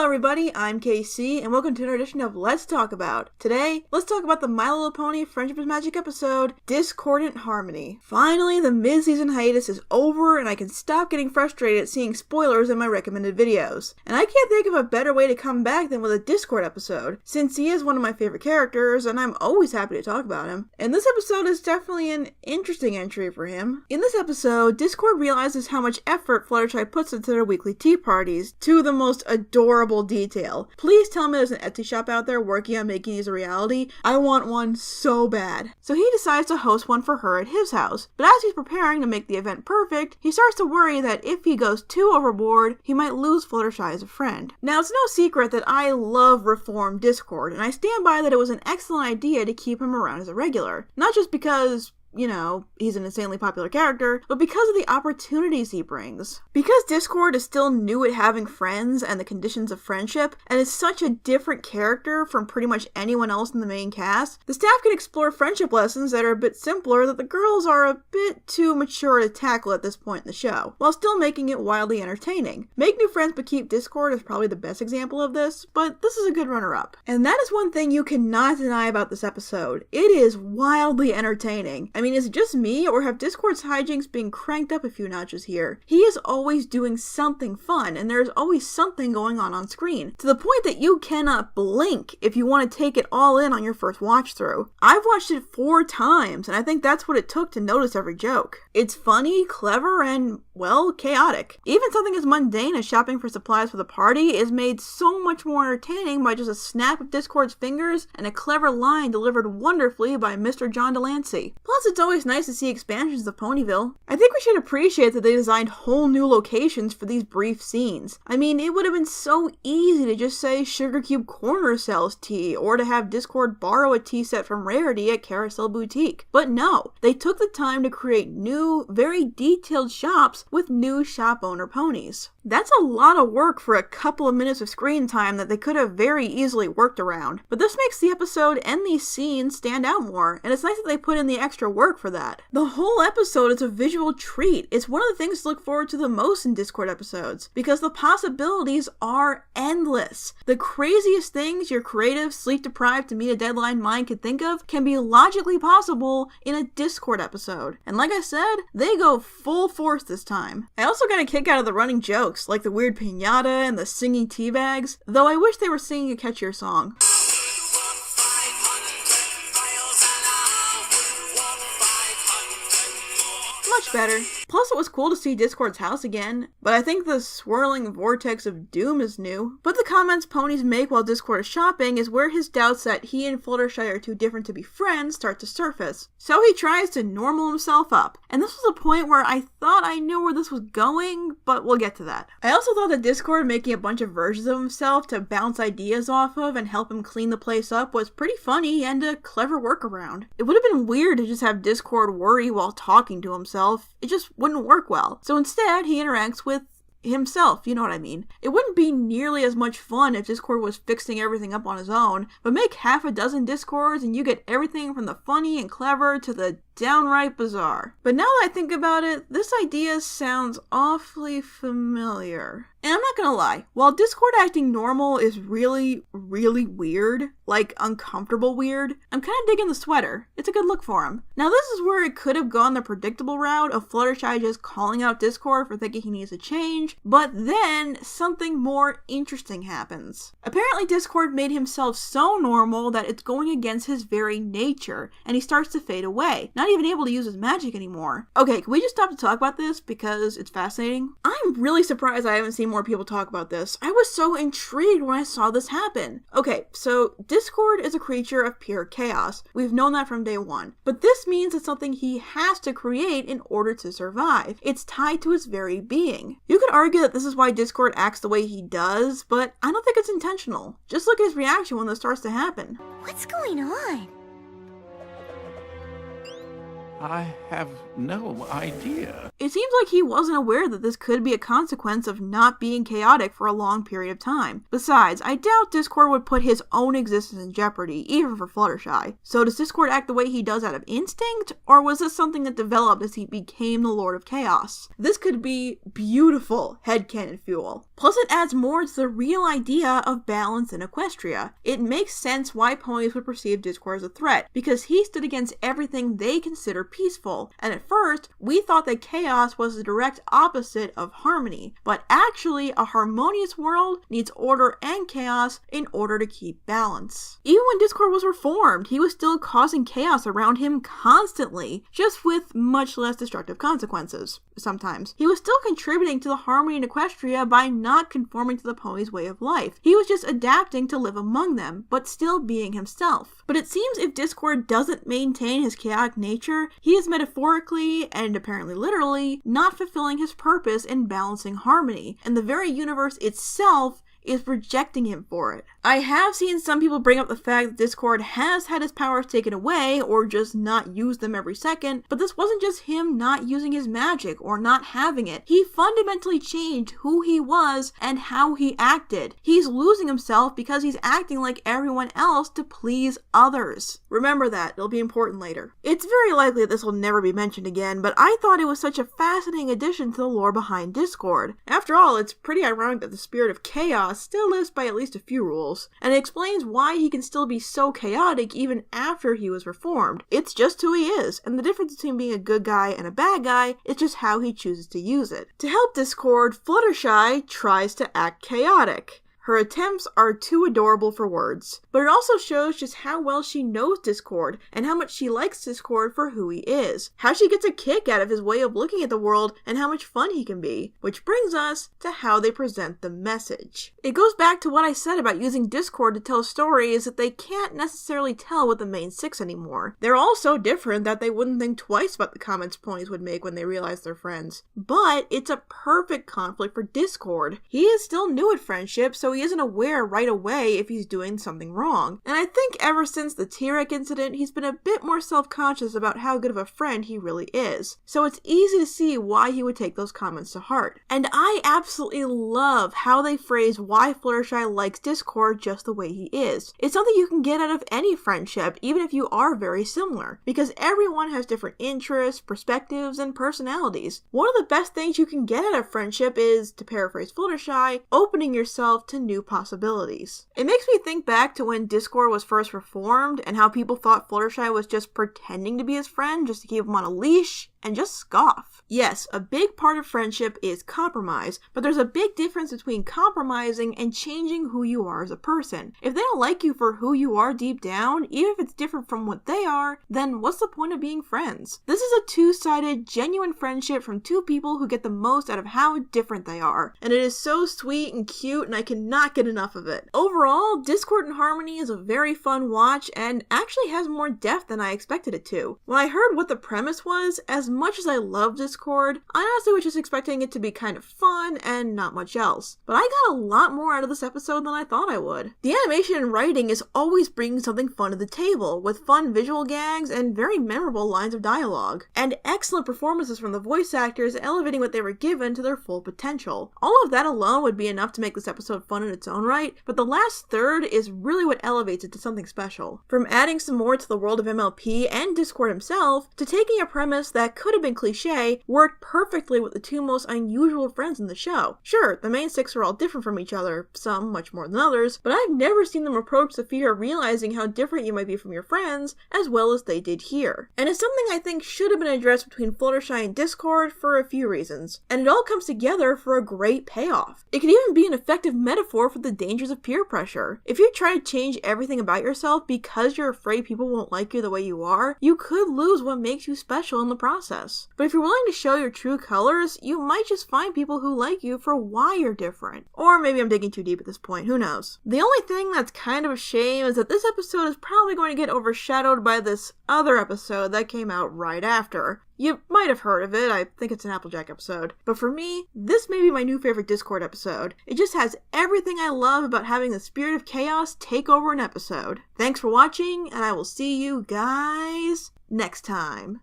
Hello everybody, I'm KC, and welcome to another edition of Let's Talk About. Today, let's talk about the My Little Pony Friendship is Magic episode, Discordant Harmony. Finally, the mid-season hiatus is over, and I can stop getting frustrated at seeing spoilers in my recommended videos. And I can't think of a better way to come back than with a Discord episode, since he is one of my favorite characters, and I'm always happy to talk about him. And this episode is definitely an interesting entry for him. In this episode, Discord realizes how much effort Fluttershy puts into their weekly tea parties, to the most adorable detail. Please tell me there's an Etsy shop out there working on making these a reality. I want one so bad. So he decides to host one for her at his house, but as he's preparing to make the event perfect, he starts to worry that if he goes too overboard, he might lose Fluttershy as a friend. Now, it's no secret that I love Reformed Discord, and I stand by that it was an excellent idea to keep him around as a regular. Not just because he's an insanely popular character, but because of the opportunities he brings. Because Discord is still new at having friends and the conditions of friendship, and is such a different character from pretty much anyone else in the main cast, the staff can explore friendship lessons that are a bit simpler that the girls are a bit too mature to tackle at this point in the show, while still making it wildly entertaining. Make New Friends But Keep Discord is probably the best example of this, but this is a good runner-up. And that is one thing you cannot deny about this episode. It is wildly entertaining. I mean, is it just me, or have Discord's hijinks been cranked up a few notches here? He is always doing something fun, and there's always something going on screen, to the point that you cannot blink if you want to take it all in on your first watch through. I've watched it 4 times, and I think that's what it took to notice every joke. It's funny, clever, and, well, chaotic. Even something as mundane as shopping for supplies for the party is made so much more entertaining by just a snap of Discord's fingers and a clever line delivered wonderfully by Mr. John Delancey. Plus, it's always nice to see expansions of Ponyville. I think we should appreciate that they designed whole new locations for these brief scenes. I mean, it would have been so easy to just say Sugar Cube Corner sells tea, or to have Discord borrow a tea set from Rarity at Carousel Boutique. But no, they took the time to create new, very detailed shops with new shop owner ponies. That's a lot of work for a couple of minutes of screen time that they could have very easily worked around. But this makes the episode and these scenes stand out more, and it's nice that they put in the extra work for that. The whole episode is a visual treat. It's one of the things to look forward to the most in Discord episodes, because the possibilities are endless. The craziest things your creative, sleep-deprived to meet a deadline mind could think of can be logically possible in a Discord episode. And like I said, they go full force this time. I also got a kick out of the running jokes, like the weird piñata and the singing teabags, though I wish they were singing a catchier song. Much better. Plus, it was cool to see Discord's house again, but I think the swirling vortex of doom is new. But the comments ponies make while Discord is shopping is where his doubts that he and Fluttershy are too different to be friends start to surface. So he tries to normal himself up, and this was a point where I thought I knew where this was going, but we'll get to that. I also thought that Discord making a bunch of versions of himself to bounce ideas off of and help him clean the place up was pretty funny and a clever workaround. It would have been weird to just have Discord worry while talking to himself. It just wouldn't work well. So instead, he interacts with himself, you know what I mean. It wouldn't be nearly as much fun if Discord was fixing everything up on his own, but make half a dozen Discords and you get everything from the funny and clever to the downright bizarre. But now that I think about it, this idea sounds awfully familiar. And I'm not gonna lie, while Discord acting normal is really, really weird, like uncomfortable weird, I'm kinda digging the sweater. It's a good look for him. Now this is where it could have gone the predictable route of Fluttershy just calling out Discord for thinking he needs a change, but then something more interesting happens. Apparently Discord made himself so normal that it's going against his very nature, and he starts to fade away, not even able to use his magic anymore. Okay, can we just stop to talk about this because it's fascinating? I'm really surprised I haven't seen more people talk about this. I was so intrigued when I saw this happen. Okay, so Discord is a creature of pure chaos. We've known that from day one. But this means it's something he has to create in order to survive. It's tied to his very being. You could argue that this is why Discord acts the way he does, but I don't think it's intentional. Just look at his reaction when this starts to happen. What's going on? I have no idea. It seems like he wasn't aware that this could be a consequence of not being chaotic for a long period of time. Besides, I doubt Discord would put his own existence in jeopardy, even for Fluttershy. So does Discord act the way he does out of instinct, or was this something that developed as he became the Lord of Chaos? This could be beautiful headcanon fuel. Plus it adds more to the real idea of balance in Equestria. It makes sense why ponies would perceive Discord as a threat, because he stood against everything they consider peaceful, and at first, we thought that chaos was the direct opposite of harmony, but actually a harmonious world needs order and chaos in order to keep balance. Even when Discord was reformed, he was still causing chaos around him constantly, just with much less destructive consequences. Sometimes. He was still contributing to the harmony in Equestria by not conforming to the pony's way of life. He was just adapting to live among them, but still being himself. But it seems if Discord doesn't maintain his chaotic nature, he is metaphorically, and apparently literally, not fulfilling his purpose in balancing harmony, and the very universe itself is rejecting him for it. I have seen some people bring up the fact that Discord has had his powers taken away, or just not use them every second, but this wasn't just him not using his magic, or not having it. He fundamentally changed who he was and how he acted. He's losing himself because he's acting like everyone else to please others. Remember that, it'll be important later. It's very likely that this will never be mentioned again, but I thought it was such a fascinating addition to the lore behind Discord. After all, it's pretty ironic that the spirit of chaos still lives by at least a few rules, and it explains why he can still be so chaotic even after he was reformed. It's just who he is, and the difference between being a good guy and a bad guy is just how he chooses to use it. To help Discord, Fluttershy tries to act chaotic. Her attempts are too adorable for words, but it also shows just how well she knows Discord and how much she likes Discord for who he is, how she gets a kick out of his way of looking at the world and how much fun he can be, which brings us to how they present the message. It goes back to what I said about using Discord to tell stories that they can't necessarily tell with the main six anymore. They're all so different that they wouldn't think twice about the comments ponies would make when they realize they're friends. But it's a perfect conflict for Discord. He is still new at friendship, so he isn't aware right away if he's doing something wrong. And I think ever since the T-Rex incident, he's been a bit more self-conscious about how good of a friend he really is. So it's easy to see why he would take those comments to heart. And I absolutely love how they phrase why Fluttershy likes Discord just the way he is. It's something you can get out of any friendship, even if you are very similar, because everyone has different interests, perspectives, and personalities. One of the best things you can get out of friendship is, to paraphrase Fluttershy, opening yourself to new possibilities. It makes me think back to when Discord was first reformed and how people thought Fluttershy was just pretending to be his friend just to keep him on a leash and just scoff. Yes, a big part of friendship is compromise, but there's a big difference between compromising and changing who you are as a person. If they don't like you for who you are deep down, even if it's different from what they are, then what's the point of being friends? This is a two-sided, genuine friendship from two people who get the most out of how different they are, and it is so sweet and cute, and I cannot get enough of it. Overall, Discord and Harmony is a very fun watch, and actually has more depth than I expected it to. When I heard what the premise was, as much as I love Discord, I honestly was just expecting it to be kind of fun and not much else. But I got a lot more out of this episode than I thought I would. The animation and writing is always bringing something fun to the table, with fun visual gags and very memorable lines of dialogue. And excellent performances from the voice actors elevating what they were given to their full potential. All of that alone would be enough to make this episode fun in its own right, but the last third is really what elevates it to something special. From adding some more to the world of MLP and Discord himself, to taking a premise that could have been cliche, worked perfectly with the two most unusual friends in the show. Sure, the main six are all different from each other, some much more than others, but I've never seen them approach the fear of realizing how different you might be from your friends as well as they did here. And it's something I think should have been addressed between Fluttershy and Discord for a few reasons. And it all comes together for a great payoff. It could even be an effective metaphor for the dangers of peer pressure. If you try to change everything about yourself because you're afraid people won't like you the way you are, you could lose what makes you special in the process. But if you're willing to show your true colors, you might just find people who like you for why you're different. Or maybe I'm digging too deep at this point, who knows. The only thing that's kind of a shame is that this episode is probably going to get overshadowed by this other episode that came out right after. You might have heard of it, I think it's an Applejack episode. But for me, this may be my new favorite Discord episode. It just has everything I love about having the spirit of chaos take over an episode. Thanks for watching, and I will see you guys next time.